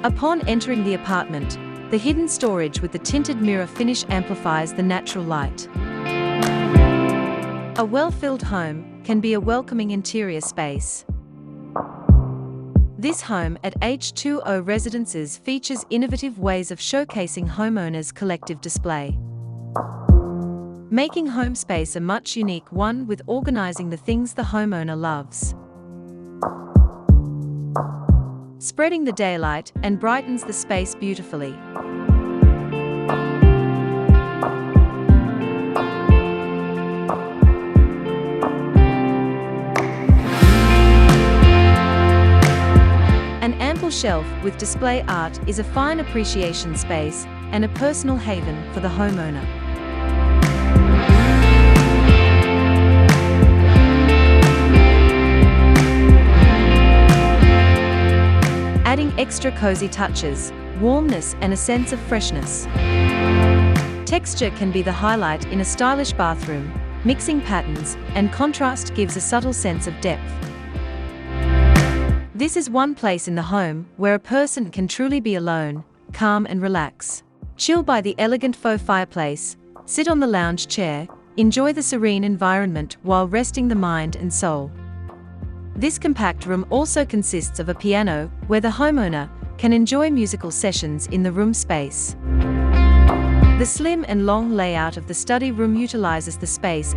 Upon entering the apartment, the hidden storage with the tinted mirror finish amplifies the natural light. A well-filled home can be a welcoming interior space. This home at H2O Residences features innovative ways of showcasing homeowners' collective display, making home space a much unique one with organizing the things the homeowner loves. Spreading the daylight and brightens the space beautifully. An ample shelf with display art is a fine appreciation space and a personal haven for the homeowner. Adding extra cozy touches, warmness and a sense of freshness. Texture can be the highlight in a stylish bathroom. Mixing patterns and contrast gives a subtle sense of depth. This is one place in the home where a person can truly be alone, calm and relax. Chill by the elegant faux fireplace, sit on the lounge chair, enjoy the serene environment while resting the mind and soul. This compact room also consists of a piano, where the homeowner can enjoy musical sessions in the room space. The slim and long layout of the study room utilizes the space